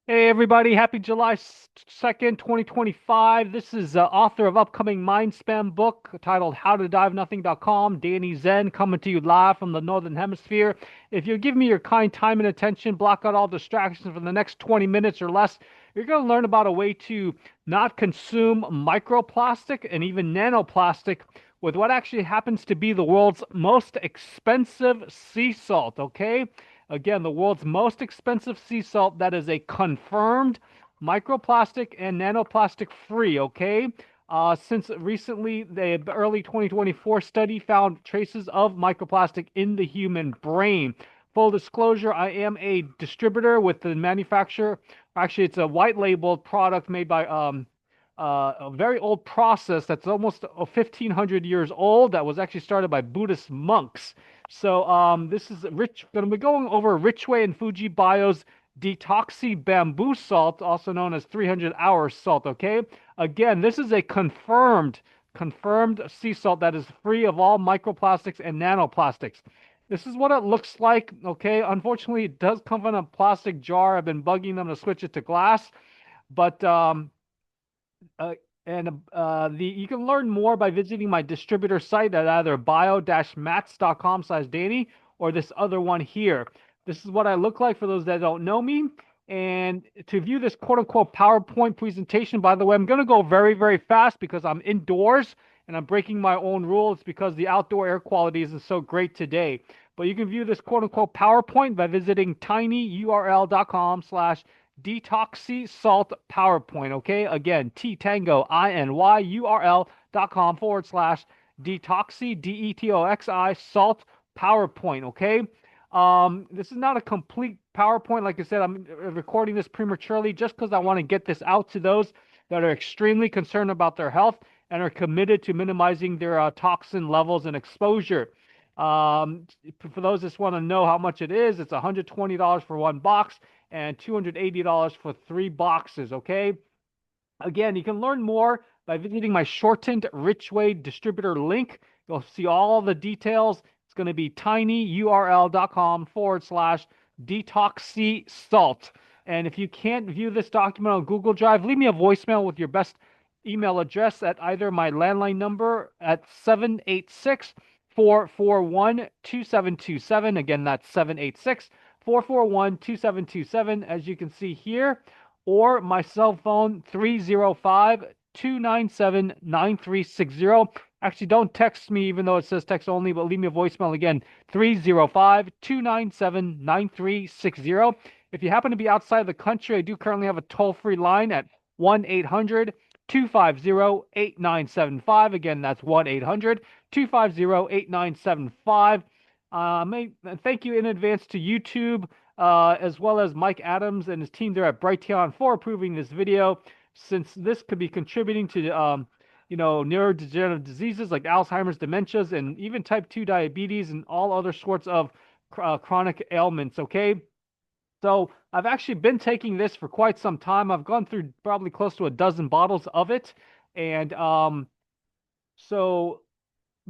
Hey everybody, happy July 2nd, 2025. This is author of upcoming mind spam book titled HowToDiveNothing.com, Danny Zen, coming to you live from the Northern Hemisphere. If you give me your kind time and attention, block out all distractions for the next 20 minutes or less, you're going to learn about a way to not consume microplastic and even nanoplastic with what actually happens to be the world's most expensive sea salt, okay? Again, the world's most expensive sea salt that is a confirmed microplastic and nanoplastic free, okay? Since recently, the early 2024 study found traces of microplastic in the human brain. Full disclosure, I am a distributor with the manufacturer. Actually, it's a white labeled product made by a very old process that's almost 1500 years old that was actually started by Buddhist monks. So this is Rich going to be going over Richway and Fuji Bio's detoxy bamboo salt, also known as 300-hour salt. Okay, again, this is a confirmed sea salt that is free of all microplastics and nanoplastics. This is what it looks like. Okay, unfortunately, it does come in a plastic jar. I've been bugging them to switch it to glass, but uh, the you can learn more by visiting my distributor site at either bio-mats.com/Danny or this other one here. This is what I look like for those that don't know me. And to view this quote unquote PowerPoint presentation, by the way, I'm going to go very, very fast because I'm indoors and I'm breaking my own rules because the outdoor air quality isn't so great today. But you can view this quote unquote PowerPoint by visiting tinyurl.com/detoxy salt PowerPoint. Okay. Again, T Tango INYURL.com/detoxy DETOXI salt PowerPoint. Okay. This is not a complete PowerPoint. Like I said, I'm recording this prematurely just because I want to get this out to those that are extremely concerned about their health and are committed to minimizing their toxin levels and exposure. Um, for those that just want to know how much it is, it's $120 for one box and $280 for three boxes. Okay. Again, you can learn more by visiting my shortened Richway distributor link. You'll see all the details. It's going to be tinyurl.com/detoxy salt. And if you can't view this document on Google Drive, leave me a voicemail with your best email address at either my landline number at 786-441-2727. Again, that's 786-441-2727, as you can see here, or my cell phone 305-297-9360. Actually, don't text me even though it says text only, but leave me a voicemail again, 305-297-9360. If you happen to be outside the country, I do currently have a toll-free line at 1-800-250-8975. Again, that's 1-800-250-8975. Thank you in advance to YouTube, as well as Mike Adams and his team there at Brighteon for approving this video, since this could be contributing to neurodegenerative diseases like Alzheimer's, dementias, and even type 2 diabetes and all other sorts of chronic ailments. Okay. So I've actually been taking this for quite some time. I've gone through probably close to a dozen bottles of it. And so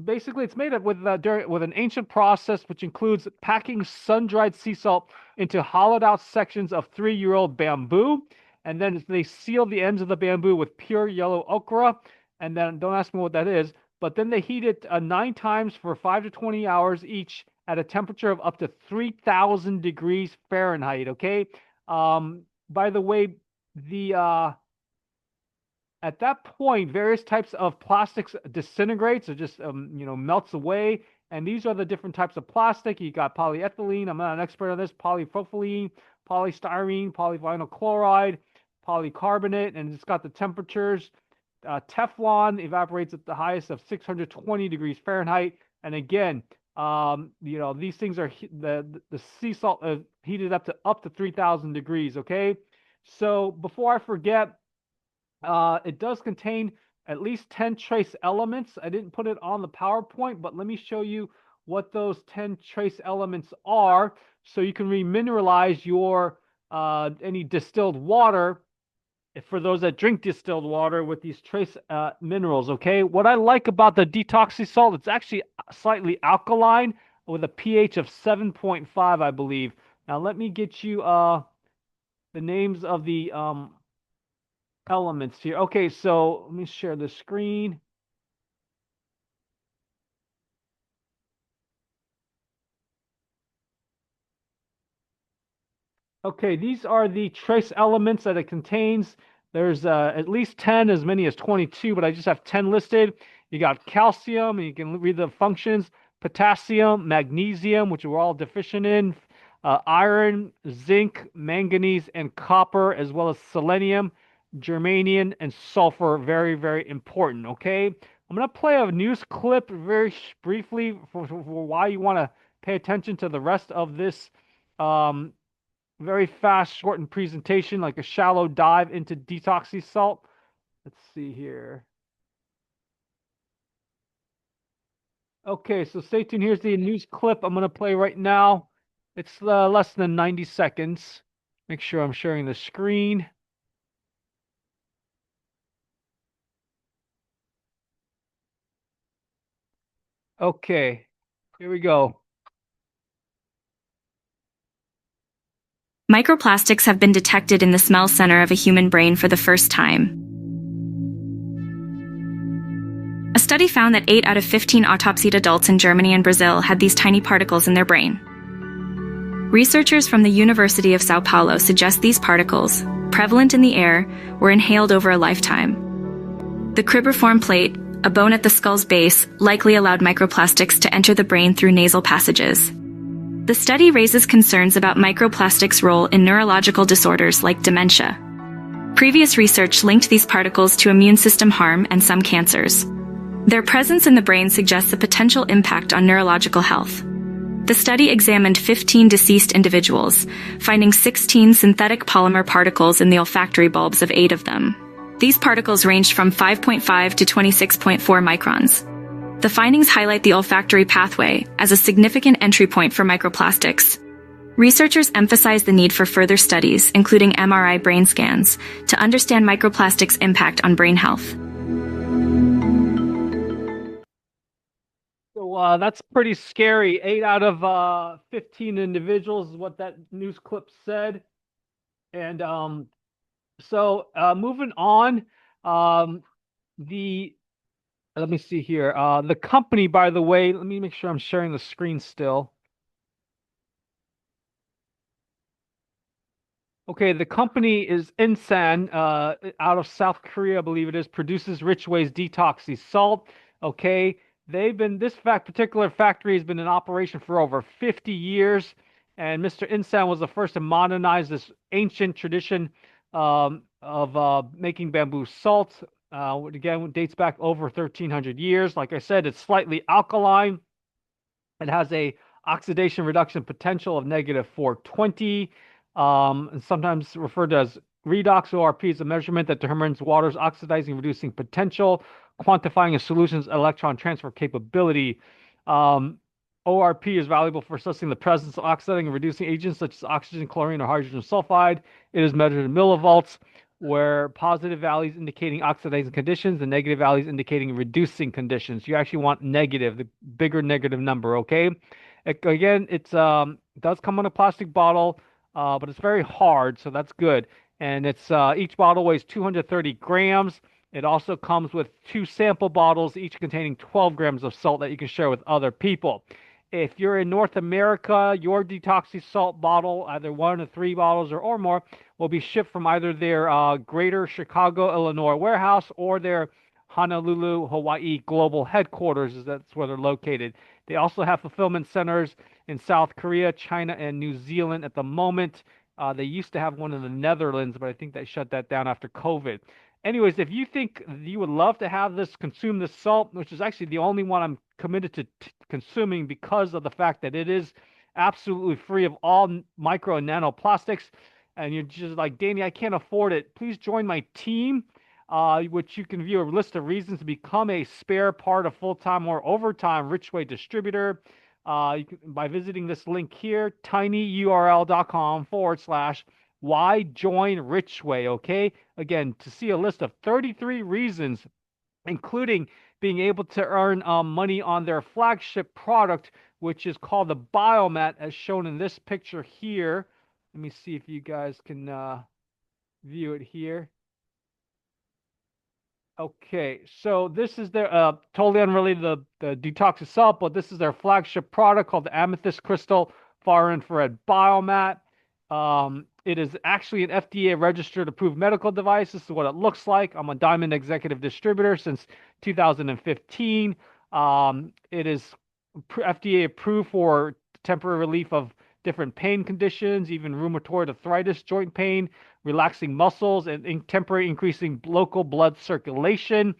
basically it's made up with an ancient process which includes packing sun-dried sea salt into hollowed out sections of 3-year-old bamboo, and then they seal the ends of the bamboo with pure yellow ochre, and then don't ask me what that is, but then they heat it 9 times for 5 to 20 hours each at a temperature of up to 3000 degrees Fahrenheit. Okay. By the way, the at that point, various types of plastics disintegrates or just melts away. And these are the different types of plastic. You got polyethylene. I'm not an expert on this. Polypropylene, polystyrene, polyvinyl chloride, polycarbonate, and it's got the temperatures. Teflon evaporates at the highest of 620 degrees Fahrenheit. And again, these things are the sea salt heated up to 3000 degrees. Okay, so before I forget, it does contain at least 10 trace elements. I didn't put it on the PowerPoint, but let me show you what those 10 trace elements are so you can remineralize your any distilled water for those that drink distilled water with these trace minerals. Okay, what I like about the detoxy salt, it's actually slightly alkaline with a pH of 7.5, I believe. Now let me get you the names of the elements here. Okay, so let me share the screen. Okay, these are the trace elements that it contains. There's at least 10, as many as 22, but I just have 10 listed. You got calcium, and you can read the functions, potassium, magnesium, which we're all deficient in, iron, zinc, manganese, and copper, as well as selenium, germanium, and sulfur. Very, very important, okay? I'm going to play a news clip very briefly for why you want to pay attention to the rest of this very fast, shortened presentation, like a shallow dive into detox sea salt. Let's see here. Okay, so stay tuned. Here's the news clip I'm going to play right now. It's less than 90 seconds. Make sure I'm sharing the screen. Okay, here we go. Microplastics have been detected in the smell center of a human brain for the first time. A study found that 8 out of 15 autopsied adults in Germany and Brazil had these tiny particles in their brain. Researchers from the University of Sao Paulo suggest these particles, prevalent in the air, were inhaled over a lifetime. The cribriform plate, a bone at the skull's base, likely allowed microplastics to enter the brain through nasal passages. The study raises concerns about microplastics' role in neurological disorders like dementia. Previous research linked these particles to immune system harm and some cancers. Their presence in the brain suggests a potential impact on neurological health. The study examined 15 deceased individuals, finding 16 synthetic polymer particles in the olfactory bulbs of 8 of them. These particles ranged from 5.5 to 26.4 microns. The findings highlight the olfactory pathway as a significant entry point for microplastics. Researchers emphasize the need for further studies, including MRI brain scans, to understand microplastics' impact on brain health. So that's pretty scary. 8 out of 15 individuals is what that news clip said. And moving on, let me see here. The company, by the way, let me make sure I'm sharing the screen still. Okay, the company is Insan, out of South Korea, I believe it is, produces Richway's Detox Sea Salt. Okay, this particular factory has been in operation for over 50 years, and Mr. Insan was the first to modernize this ancient tradition of making bamboo salt. Again, dates back over 1,300 years. Like I said, it's slightly alkaline. It has a oxidation reduction potential of negative 420. And sometimes referred to as redox. ORP is a measurement that determines water's oxidizing reducing potential, quantifying a solution's electron transfer capability. ORP is valuable for assessing the presence of oxidizing and reducing agents such as oxygen, chlorine, or hydrogen sulfide. It is measured in millivolts, where positive values indicating oxidizing conditions and negative values indicating reducing conditions. You actually want negative, the bigger negative number, okay? It does come in a plastic bottle, but it's very hard, so that's good. And each bottle weighs 230 grams. It also comes with 2 sample bottles, each containing 12 grams of salt that you can share with other people. If you're in North America, your detoxy salt bottle, either 1 or 3 bottles or more, will be shipped from either their Greater Chicago, Illinois warehouse or their Honolulu, Hawaii global headquarters. That's where they're located. They also have fulfillment centers in South Korea, China, and New Zealand at the moment. They used to have one in the Netherlands, but I think they shut that down after COVID. Anyways, if you think you would love to consume this salt, which is actually the only one I'm committed to consuming because of the fact that it is absolutely free of all micro and nanoplastics, and you're just like, Danny, I can't afford it, please join my team, which you can view a list of reasons to become a spare part of full-time or overtime Richway distributor by visiting this link here, tinyurl.com/why join Richway, okay? Again, to see a list of 33 reasons, including being able to earn money on their flagship product, which is called the Biomat, as shown in this picture here. Let me see if you guys can view it here. Okay, so this is their totally unrelated to the detox itself, but this is their flagship product called the Amethyst Crystal Far Infrared Biomat. It is actually an FDA registered approved medical device. This is what it looks like. I'm a Diamond executive distributor since 2015. It is FDA approved for temporary relief of different pain conditions, even rheumatoid arthritis, joint pain, relaxing muscles, and temporary increasing local blood circulation.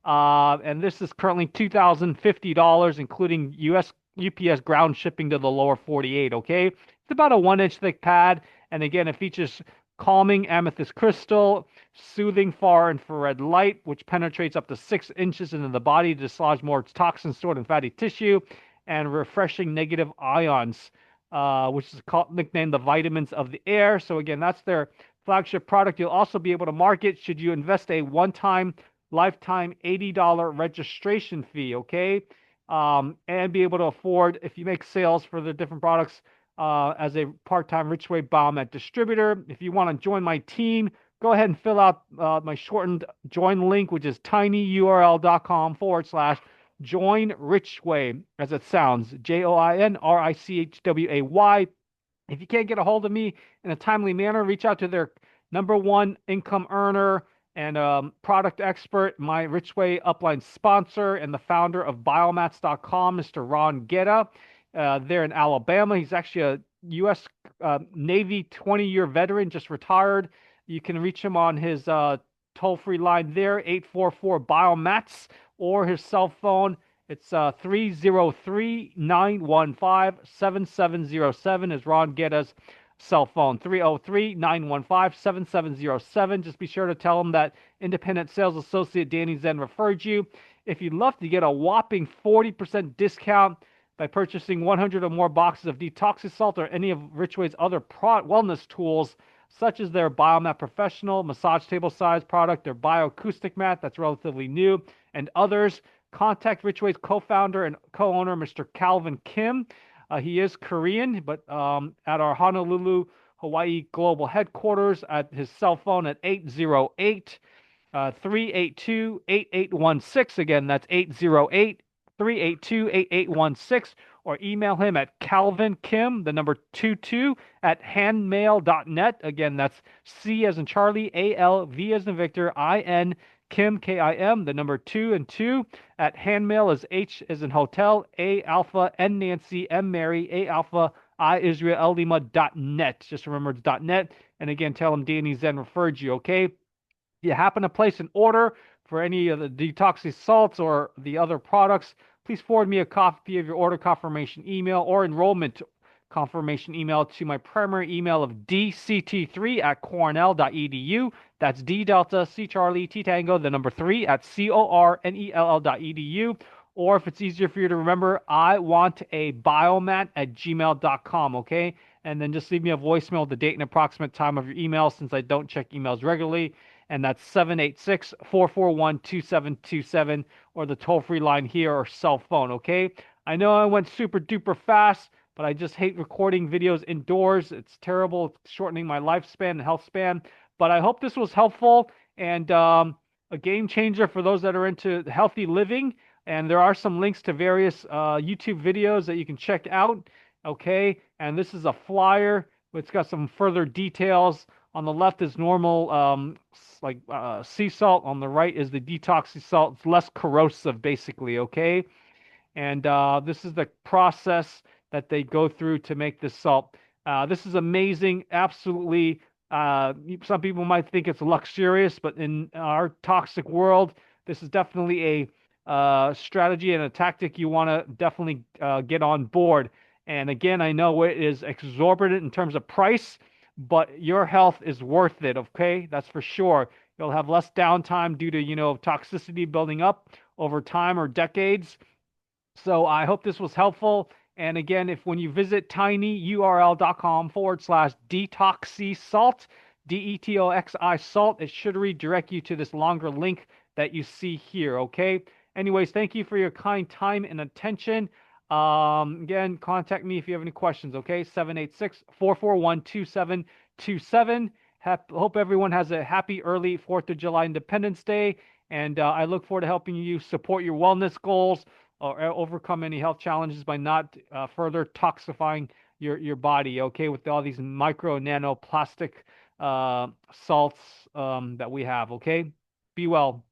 And this is currently $2,050, including UPS ground shipping to the lower 48. Okay, it's about a 1 inch thick pad, and again, it features calming amethyst crystal, soothing far infrared light, which penetrates up to 6 inches into the body to dislodge more toxins stored in fatty tissue, and refreshing negative ions, which is nicknamed the vitamins of the air. So again, that's their flagship product. You'll also be able to market should you invest a one-time lifetime $80 registration fee, okay? And be able to afford, if you make sales for the different products as a part-time Richway Biomat distributor. If you want to join my team, go ahead and fill out my shortened join link, which is tinyurl.com/join Richway, as it sounds, JOINRICHWAY. If you can't get a hold of me in a timely manner, reach out to their #1 income earner and product expert, my Richway upline sponsor and the founder of biomats.com, Mr. Ron Guetta. There in Alabama. He's actually a U.S. Navy 20-year veteran, just retired. You can reach him on his toll-free line there, 844-BIOMATS, or his cell phone. It's 303-915-7707 is Ron Guetta's cell phone. 303-915-7707. Just be sure to tell him that independent sales associate Danny Zen referred you. If you'd love to get a whopping 40% discount by purchasing 100 or more boxes of Detoxy Salt or any of Richway's other wellness tools, such as their Biomat Professional massage table size product, their Bioacoustic mat that's relatively new, and others, contact Richway's co-founder and co-owner, Mr. Calvin Kim. He is Korean, but at our Honolulu, Hawaii global headquarters, at his cell phone at 808 382 8816. Again, that's 808 382 8816, or email him at Calvin Kim, the number 22, at handmail.net. Again, that's C as in Charlie, ALV as in Victor, IN, Kim, KIM, the number 2 and 2, at handmail is H as in Hotel, A Alpha, N Nancy, M Mary, A Alpha, I Israel, L Lima.net. Just remember it's .net. And again, tell him Danny Zen referred you, okay? You happen to place an order for any of the detoxy salts or the other products, please forward me a copy of your order confirmation email or enrollment confirmation email to my primary email of dct3@cornell.edu. That's D Delta, C Charlie, T Tango, the number 3 at CORNELL.edu. Or if it's easier for you to remember, iWantABiomat@gmail.com, okay? And then just leave me a voicemail with the date and approximate time of your email, since I don't check emails regularly. And that's 786-441-2727, or the toll-free line here or cell phone, okay? I know I went super duper fast, but I just hate recording videos indoors. It's terrible. It's shortening my lifespan and health span. But I hope this was helpful and a game changer for those that are into healthy living. And there are some links to various YouTube videos that you can check out, okay? And this is a flyer. It's got some further details. On the left is normal, sea salt. On the right is the detoxy salt. It's less corrosive, basically, okay? And this is the process that they go through to make this salt. This is amazing, absolutely. Some people might think it's luxurious, but in our toxic world, this is definitely a strategy and a tactic you want to definitely get on board. And again, I know it is exorbitant in terms of price, but your health is worth it, okay? That's for sure. You'll have less downtime due to, toxicity building up over time or decades. So I hope this was helpful. And again, if when you visit tinyurl.com/detoxy salt, DETOXI salt, it should redirect you to this longer link that you see here, okay? Anyways, thank you for your kind time and attention. Again, contact me if you have any questions, okay? 786-441-2727. Hope everyone has a happy early 4th of July Independence Day. And I look forward to helping you support your wellness goals or overcome any health challenges by not further toxifying your body, okay, with all these micro nano plastic salts that we have, okay? Be well.